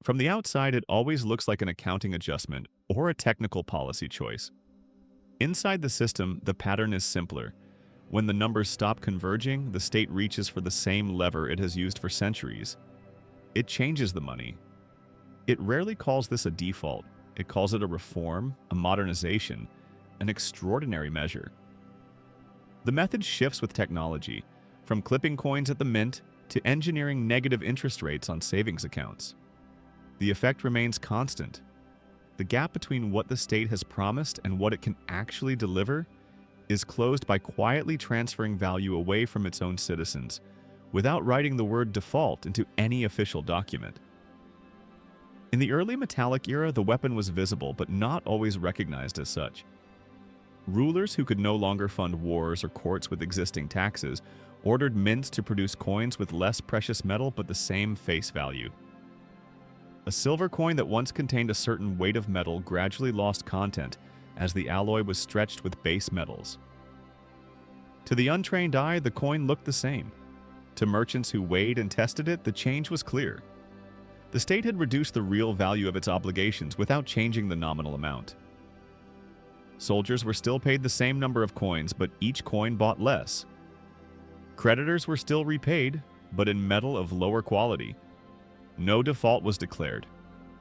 From the outside, it always looks like an accounting adjustment or a technical policy choice. Inside the system, the pattern is simpler. When the numbers stop converging, the state reaches for the same lever it has used for centuries. It changes the money. It rarely calls this a default. It calls it a reform, a modernization, an extraordinary measure. The method shifts with technology, from clipping coins at the mint to engineering negative interest rates on savings accounts. The effect remains constant. The gap between what the state has promised and what it can actually deliver is closed by quietly transferring value away from its own citizens, without writing the word default into any official document. In the early metallic era, the weapon was visible but not always recognized as such. Rulers who could no longer fund wars or courts with existing taxes ordered mints to produce coins with less precious metal but the same face value. A silver coin that once contained a certain weight of metal gradually lost content as the alloy was stretched with base metals. To the untrained eye, the coin looked the same. To merchants who weighed and tested it, the change was clear. The state had reduced the real value of its obligations without changing the nominal amount. Soldiers were still paid the same number of coins, but each coin bought less. Creditors were still repaid, but in metal of lower quality. No default was declared.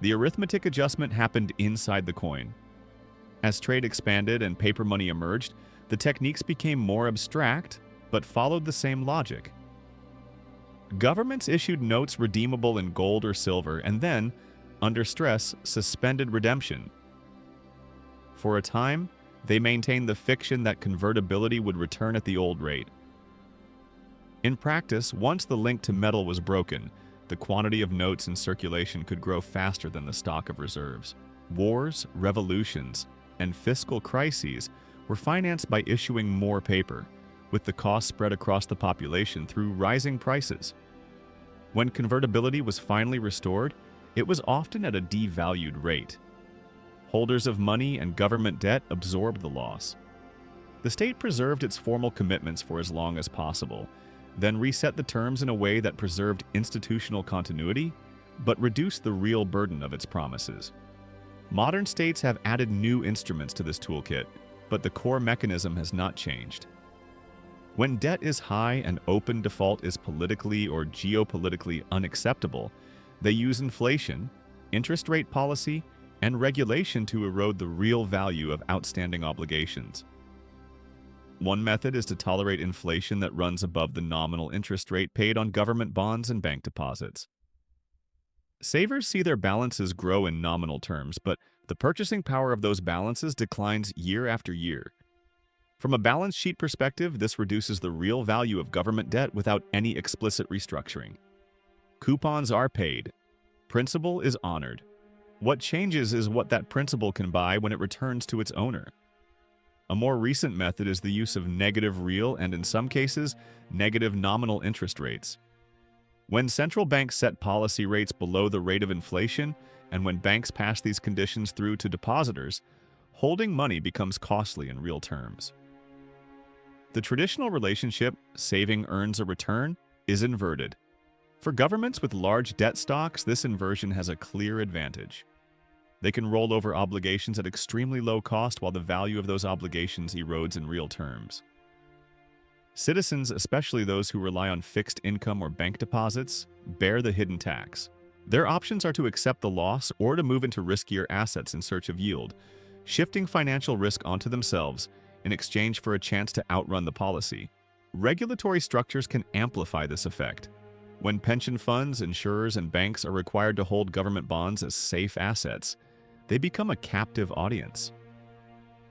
The arithmetic adjustment happened inside the coin. As trade expanded and paper money emerged, the techniques became more abstract, but followed the same logic. Governments issued notes redeemable in gold or silver and then, under stress, suspended redemption. For a time, they maintained the fiction that convertibility would return at the old rate. In practice, once the link to metal was broken, the quantity of notes in circulation could grow faster than the stock of reserves. Wars, revolutions, and fiscal crises were financed by issuing more paper, with the cost spread across the population through rising prices. When convertibility was finally restored, it was often at a devalued rate. Holders of money and government debt absorbed the loss. The state preserved its formal commitments for as long as possible, then reset the terms in a way that preserved institutional continuity, but reduced the real burden of its promises. Modern states have added new instruments to this toolkit, but the core mechanism has not changed. When debt is high and open default is politically or geopolitically unacceptable, they use inflation, interest rate policy, and regulation to erode the real value of outstanding obligations. One method is to tolerate inflation that runs above the nominal interest rate paid on government bonds and bank deposits. Savers see their balances grow in nominal terms, but the purchasing power of those balances declines year after year. From a balance sheet perspective, this reduces the real value of government debt without any explicit restructuring. Coupons are paid. Principal is honored. What changes is what that principal can buy when it returns to its owner. A more recent method is the use of negative real and, in some cases, negative nominal interest rates. When central banks set policy rates below the rate of inflation, and when banks pass these conditions through to depositors, holding money becomes costly in real terms. The traditional relationship, saving earns a return, is inverted. For governments with large debt stocks, this inversion has a clear advantage. They can roll over obligations at extremely low cost while the value of those obligations erodes in real terms. Citizens, especially those who rely on fixed income or bank deposits, bear the hidden tax. Their options are to accept the loss or to move into riskier assets in search of yield, shifting financial risk onto themselves in exchange for a chance to outrun the policy. Regulatory structures can amplify this effect. When pension funds, insurers, and banks are required to hold government bonds as safe assets, they become a captive audience.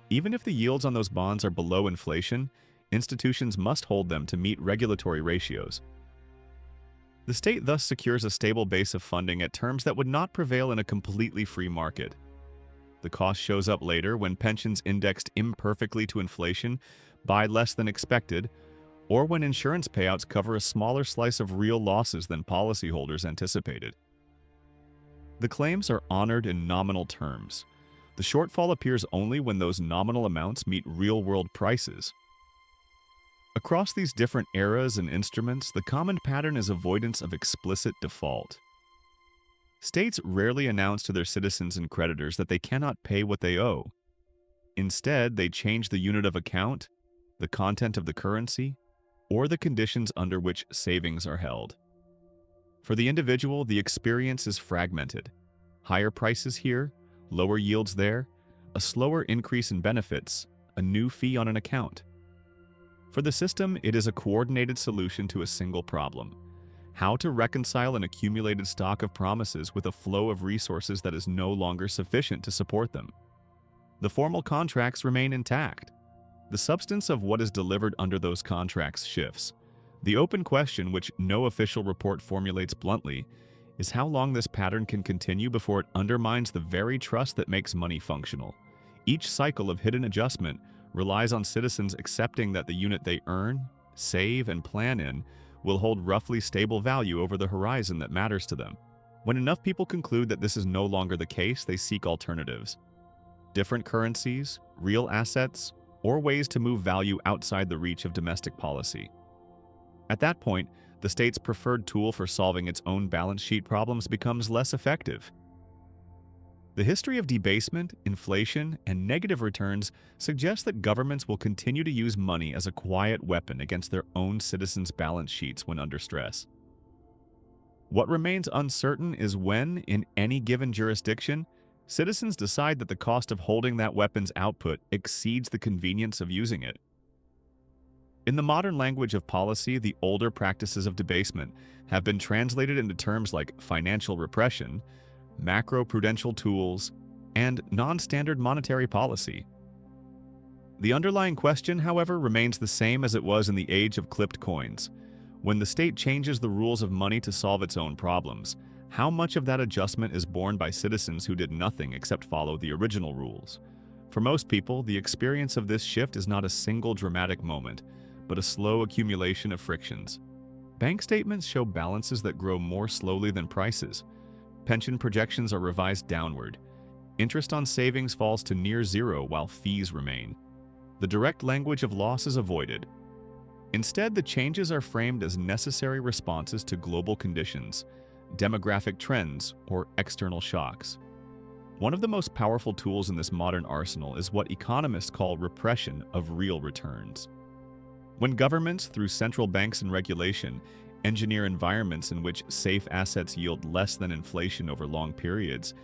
Even if the yields on those bonds are below inflation, institutions must hold them to meet regulatory ratios. The state thus secures a stable base of funding at terms that would not prevail in a completely free market. The cost shows up later when pensions indexed imperfectly to inflation buy less than expected, or when insurance payouts cover a smaller slice of real losses than policyholders anticipated. The claims are honored in nominal terms. The shortfall appears only when those nominal amounts meet real-world prices. Across these different eras and instruments, the common pattern is avoidance of explicit default. States rarely announce to their citizens and creditors that they cannot pay what they owe. Instead, they change the unit of account, the content of the currency, or the conditions under which savings are held. For the individual, the experience is fragmented. Higher prices here, lower yields there, a slower increase in benefits, a new fee on an account. For the system, it is a coordinated solution to a single problem: how to reconcile an accumulated stock of promises with a flow of resources that is no longer sufficient to support them. The formal contracts remain intact. The substance of what is delivered under those contracts shifts. The open question, which no official report formulates bluntly, is how long this pattern can continue before it undermines the very trust that makes money functional. Each cycle of hidden adjustment relies on citizens accepting that the unit they earn, save, and plan in will hold roughly stable value over the horizon that matters to them. When enough people conclude that this is no longer the case, they seek alternatives. Different currencies, real assets, or ways to move value outside the reach of domestic policy. At that point, the state's preferred tool for solving its own balance sheet problems becomes less effective. The history of debasement, inflation, and negative returns suggests that governments will continue to use money as a quiet weapon against their own citizens' balance sheets when under stress. What remains uncertain is when, in any given jurisdiction, citizens decide that the cost of holding that weapon's output exceeds the convenience of using it. In the modern language of policy, the older practices of debasement have been translated into terms like financial repression, macroprudential tools, and non-standard monetary policy. The underlying question, however, remains the same as it was in the age of clipped coins. When the state changes the rules of money to solve its own problems, how much of that adjustment is borne by citizens who did nothing except follow the original rules? For most people, the experience of this shift is not a single dramatic moment, but a slow accumulation of frictions. Bank statements show balances that grow more slowly than prices. Pension projections are revised downward. Interest on savings falls to near zero while fees remain. The direct language of loss is avoided. Instead, the changes are framed as necessary responses to global conditions, demographic trends, or external shocks. One of the most powerful tools in this modern arsenal is what economists call repression of real returns. When governments, through central banks and regulation, engineer environments in which safe assets yield less than inflation over long periods,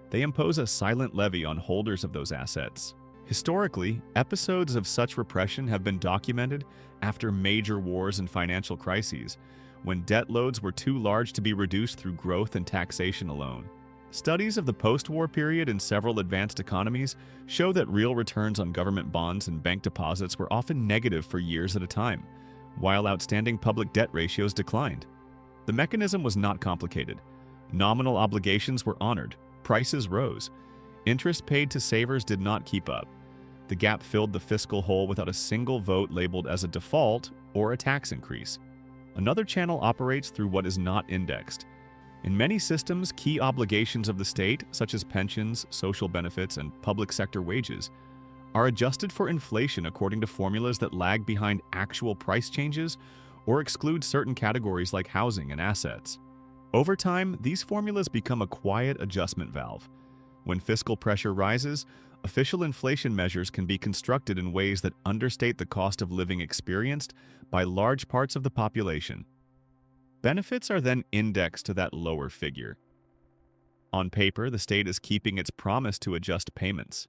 they impose a silent levy on holders of those assets. Historically, episodes of such repression have been documented after major wars and financial crises, when debt loads were too large to be reduced through growth and taxation alone. Studies of the post-war period in several advanced economies show that real returns on government bonds and bank deposits were often negative for years at a time, while outstanding public debt ratios declined. The mechanism was not complicated. Nominal obligations were honored, prices rose. Interest paid to savers did not keep up. The gap filled the fiscal hole without a single vote labeled as a default or a tax increase. Another channel operates through what is not indexed. In many systems, key obligations of the state, such as pensions, social benefits, and public sector wages, are adjusted for inflation according to formulas that lag behind actual price changes or exclude certain categories like housing and assets. Over time, these formulas become a quiet adjustment valve. When fiscal pressure rises, official inflation measures can be constructed in ways that understate the cost of living experienced by large parts of the population. Benefits are then indexed to that lower figure. On paper, the state is keeping its promise to adjust payments.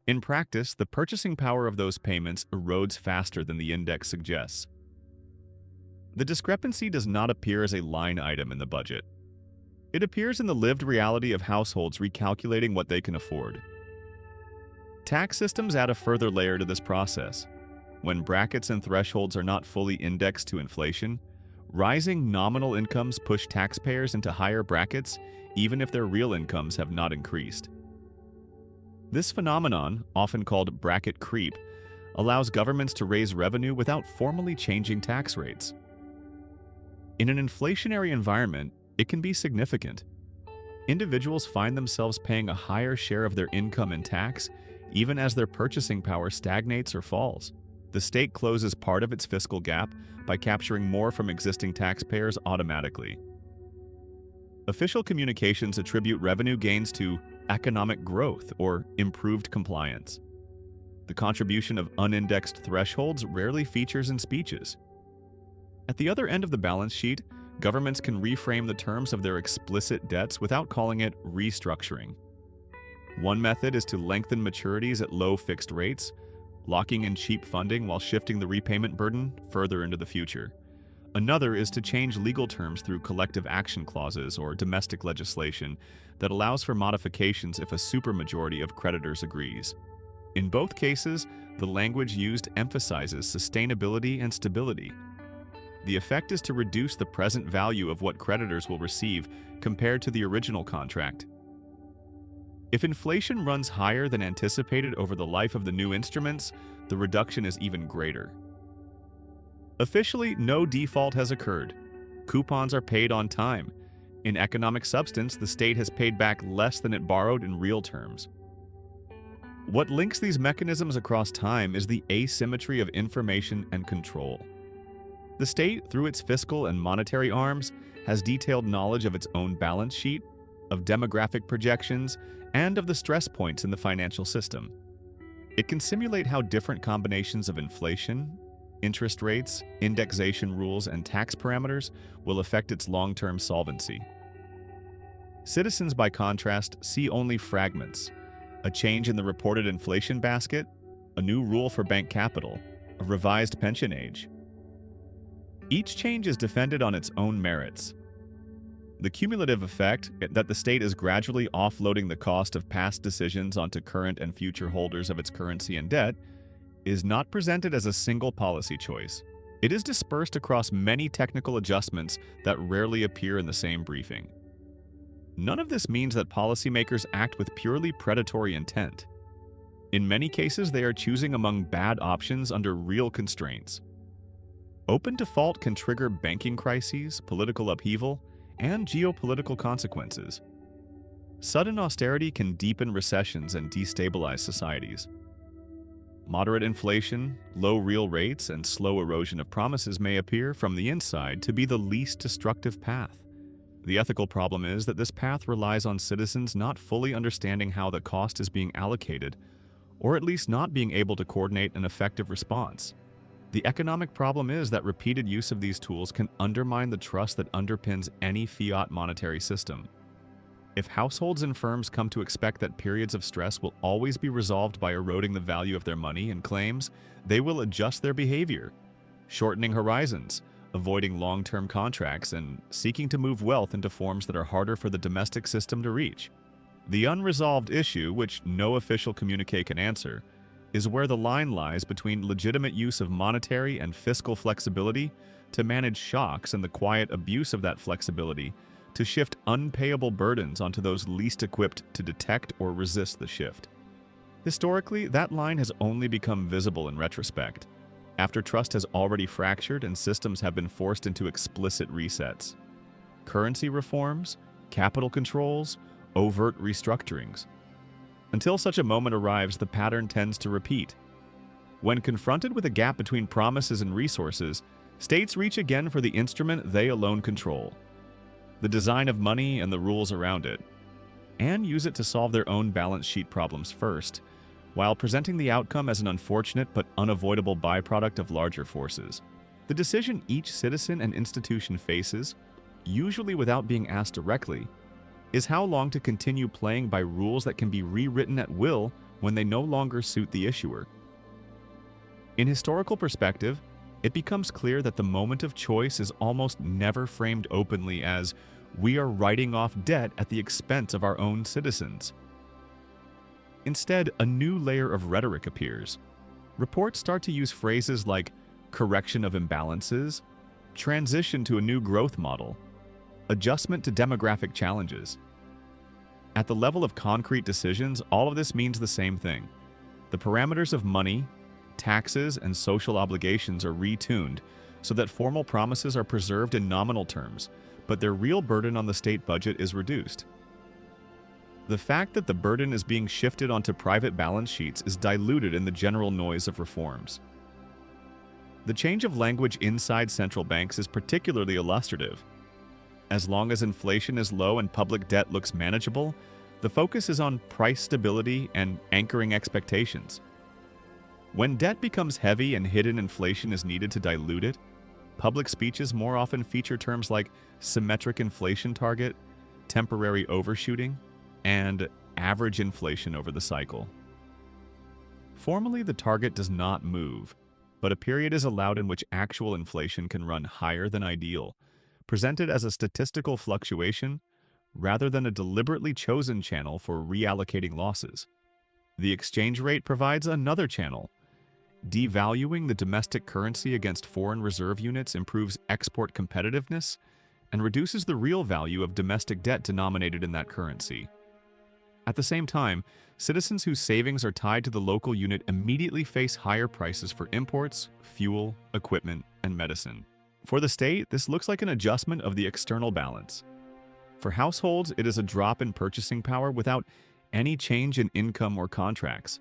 In practice, the purchasing power of those payments erodes faster than the index suggests. The discrepancy does not appear as a line item in the budget. It appears in the lived reality of households recalculating what they can afford. Tax systems add a further layer to this process. When brackets and thresholds are not fully indexed to inflation, rising nominal incomes push taxpayers into higher brackets, even if their real incomes have not increased. This phenomenon, often called bracket creep, allows governments to raise revenue without formally changing tax rates. In an inflationary environment, it can be significant. Individuals find themselves paying a higher share of their income in tax, even as their purchasing power stagnates or falls. The state closes part of its fiscal gap by capturing more from existing taxpayers automatically. Official communications attribute revenue gains to economic growth or improved compliance. The contribution of unindexed thresholds rarely features in speeches. At the other end of the balance sheet, governments can reframe the terms of their explicit debts without calling it restructuring. One method is to lengthen maturities at low fixed rates, locking in cheap funding while shifting the repayment burden further into the future. Another is to change legal terms through collective action clauses or domestic legislation that allows for modifications if a supermajority of creditors agrees. In both cases, the language used emphasizes sustainability and stability. The effect is to reduce the present value of what creditors will receive compared to the original contract. If inflation runs higher than anticipated over the life of the new instruments, the reduction is even greater. Officially, no default has occurred. Coupons are paid on time. In economic substance, the state has paid back less than it borrowed in real terms. What links these mechanisms across time is the asymmetry of information and control. The state, through its fiscal and monetary arms, has detailed knowledge of its own balance sheet, of demographic projections, and of the stress points in the financial system. It can simulate how different combinations of inflation, interest rates, indexation rules, and tax parameters will affect its long-term solvency. Citizens, by contrast, see only fragments: a change in the reported inflation basket, a new rule for bank capital, a revised pension age. Each change is defended on its own merits. The cumulative effect that the state is gradually offloading the cost of past decisions onto current and future holders of its currency and debt is not presented as a single policy choice. It is dispersed across many technical adjustments that rarely appear in the same briefing. None of this means that policymakers act with purely predatory intent. In many cases, they are choosing among bad options under real constraints. Open default can trigger banking crises, political upheaval, and geopolitical consequences. Sudden austerity can deepen recessions and destabilize societies. Moderate inflation, low real rates, and slow erosion of promises may appear from the inside to be the least destructive path. The ethical problem is that this path relies on citizens not fully understanding how the cost is being allocated, or at least not being able to coordinate an effective response. The economic problem is that repeated use of these tools can undermine the trust that underpins any fiat monetary system. If households and firms come to expect that periods of stress will always be resolved by eroding the value of their money and claims, they will adjust their behavior, shortening horizons, avoiding long-term contracts, and seeking to move wealth into forms that are harder for the domestic system to reach. The unresolved issue, which no official communique can answer, is where the line lies between legitimate use of monetary and fiscal flexibility to manage shocks and the quiet abuse of that flexibility to shift unpayable burdens onto those least equipped to detect or resist the shift. Historically, that line has only become visible in retrospect, after trust has already fractured and systems have been forced into explicit resets. Currency reforms, capital controls, overt restructurings. Until such a moment arrives, the pattern tends to repeat. When confronted with a gap between promises and resources, states reach again for the instrument they alone control, the design of money and the rules around it, and use it to solve their own balance sheet problems first, while presenting the outcome as an unfortunate but unavoidable byproduct of larger forces. The decision each citizen and institution faces, usually without being asked directly, is how long to continue playing by rules that can be rewritten at will when they no longer suit the issuer. In historical perspective, it becomes clear that the moment of choice is almost never framed openly as we are writing off debt at the expense of our own citizens. Instead, a new layer of rhetoric appears. Reports start to use phrases like correction of imbalances, transition to a new growth model, adjustment to demographic challenges. At the level of concrete decisions, all of this means the same thing. The parameters of money, taxes, and social obligations are retuned so that formal promises are preserved in nominal terms, but their real burden on the state budget is reduced. The fact that the burden is being shifted onto private balance sheets is diluted in the general noise of reforms. The change of language inside central banks is particularly illustrative. As long as inflation is low and public debt looks manageable, the focus is on price stability and anchoring expectations. When debt becomes heavy and hidden inflation is needed to dilute it, public speeches more often feature terms like symmetric inflation target, temporary overshooting, and average inflation over the cycle. Formally, the target does not move, but a period is allowed in which actual inflation can run higher than ideal, presented as a statistical fluctuation rather than a deliberately chosen channel for reallocating losses. The exchange rate provides another channel. Devaluing the domestic currency against foreign reserve units improves export competitiveness and reduces the real value of domestic debt denominated in that currency. At the same time, citizens whose savings are tied to the local unit immediately face higher prices for imports, fuel, equipment, and medicine. For the state, this looks like an adjustment of the external balance. For households, it is a drop in purchasing power without any change in income or contracts.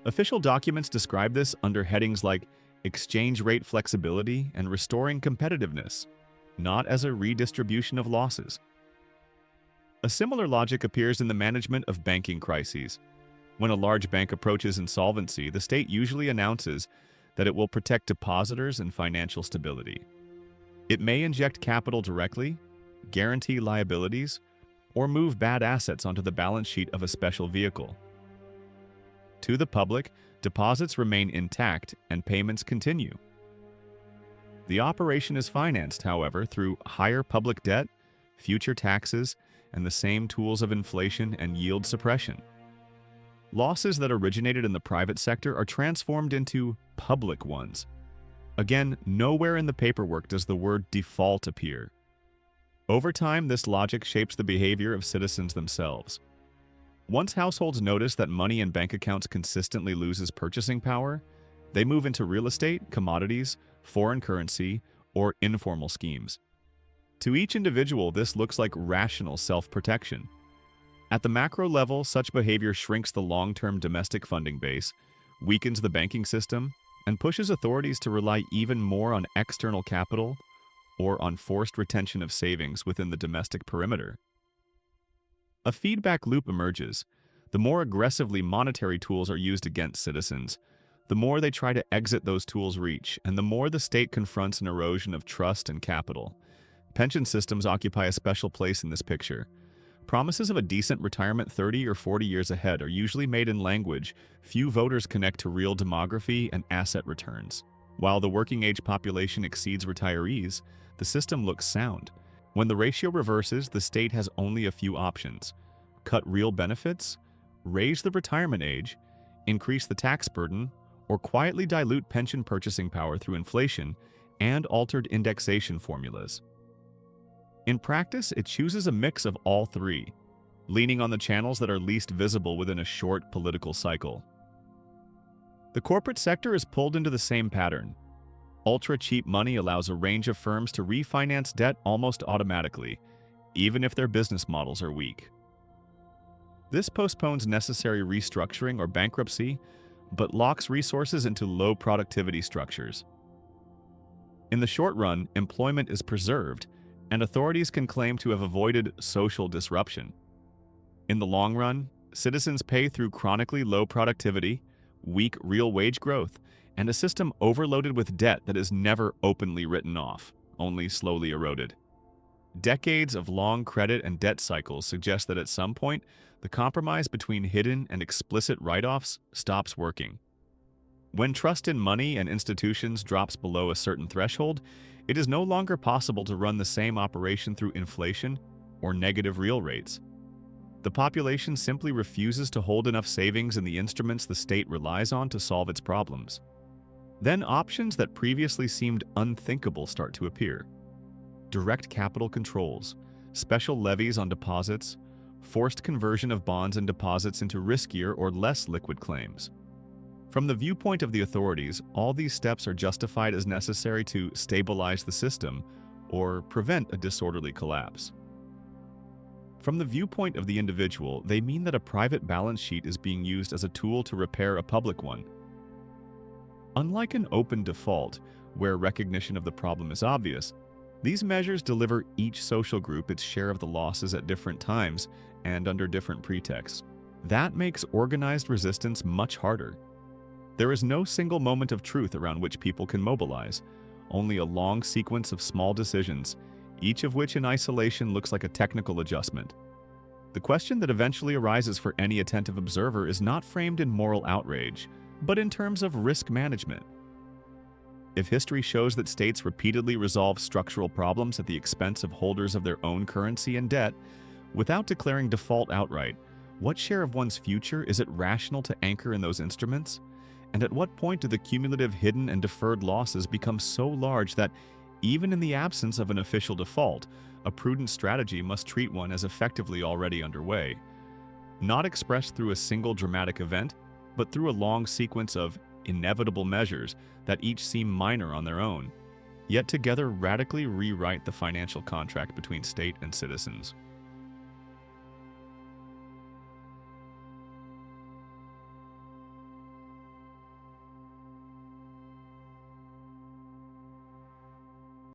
Official documents describe this under headings like exchange rate flexibility and restoring competitiveness, not as a redistribution of losses. A similar logic appears in the management of banking crises. When a large bank approaches insolvency, the state usually announces that it will protect depositors and financial stability. It may inject capital directly, guarantee liabilities, or move bad assets onto the balance sheet of a special vehicle. To the public, deposits remain intact and payments continue. The operation is financed, however, through higher public debt, future taxes, and the same tools of inflation and yield suppression. Losses that originated in the private sector are transformed into public ones. Again, nowhere in the paperwork does the word default appear. Over time, this logic shapes the behavior of citizens themselves. Once households notice that money in bank accounts consistently loses purchasing power, they move into real estate, commodities, foreign currency, or informal schemes. To each individual, this looks like rational self-protection. At the macro level, such behavior shrinks the long-term domestic funding base, weakens the banking system, and pushes authorities to rely even more on external capital or on forced retention of savings within the domestic perimeter. A feedback loop emerges. The more aggressively monetary tools are used against citizens, the more they try to exit those tools' reach, and the more the state confronts an erosion of trust and capital. Pension systems occupy a special place in this picture. Promises of a decent retirement 30 or 40 years ahead are usually made in language few voters connect to real demography and asset returns. While the working-age population exceeds retirees, the system looks sound. When the ratio reverses, the state has only a few options: cut real benefits, raise the retirement age, increase the tax burden, or quietly dilute pension purchasing power through inflation and altered indexation formulas. In practice, it chooses a mix of all three, leaning on the channels that are least visible within a short political cycle. The corporate sector is pulled into the same pattern. Ultra-cheap money allows a range of firms to refinance debt almost automatically, even if their business models are weak. This postpones necessary restructuring or bankruptcy, but locks resources into low productivity structures. In the short run, employment is preserved, and authorities can claim to have avoided social disruption. In the long run, citizens pay through chronically low productivity, weak real wage growth, and a system overloaded with debt that is never openly written off, only slowly eroded. Decades of long credit and debt cycles suggest that at some point, the compromise between hidden and explicit write-offs stops working. When trust in money and institutions drops below a certain threshold, it is no longer possible to run the same operation through inflation or negative real rates. The population simply refuses to hold enough savings in the instruments the state relies on to solve its problems. Then options that previously seemed unthinkable start to appear. Direct capital controls, special levies on deposits, forced conversion of bonds and deposits into riskier or less liquid claims. From the viewpoint of the authorities, all these steps are justified as necessary to stabilize the system or prevent a disorderly collapse. From the viewpoint of the individual, they mean that a private balance sheet is being used as a tool to repair a public one. Unlike an open default, where recognition of the problem is obvious, These measures deliver each social group its share of the losses at different times and under different pretexts. That makes organized resistance much harder. There is no single moment of truth around which people can mobilize, only a long sequence of small decisions, each of which in isolation looks like a technical adjustment. The question that eventually arises for any attentive observer is not framed in moral outrage, but in terms of risk management. If history shows that states repeatedly resolve structural problems at the expense of holders of their own currency and debt, without declaring default outright, what share of one's future is it rational to anchor in those instruments? And at what point do the cumulative hidden and deferred losses become so large that, even in the absence of an official default, a prudent strategy must treat one as effectively already underway? Not expressed through a single dramatic event, but through a long sequence of inevitable measures that each seem minor on their own, yet together radically rewrite the financial contract between state and citizens.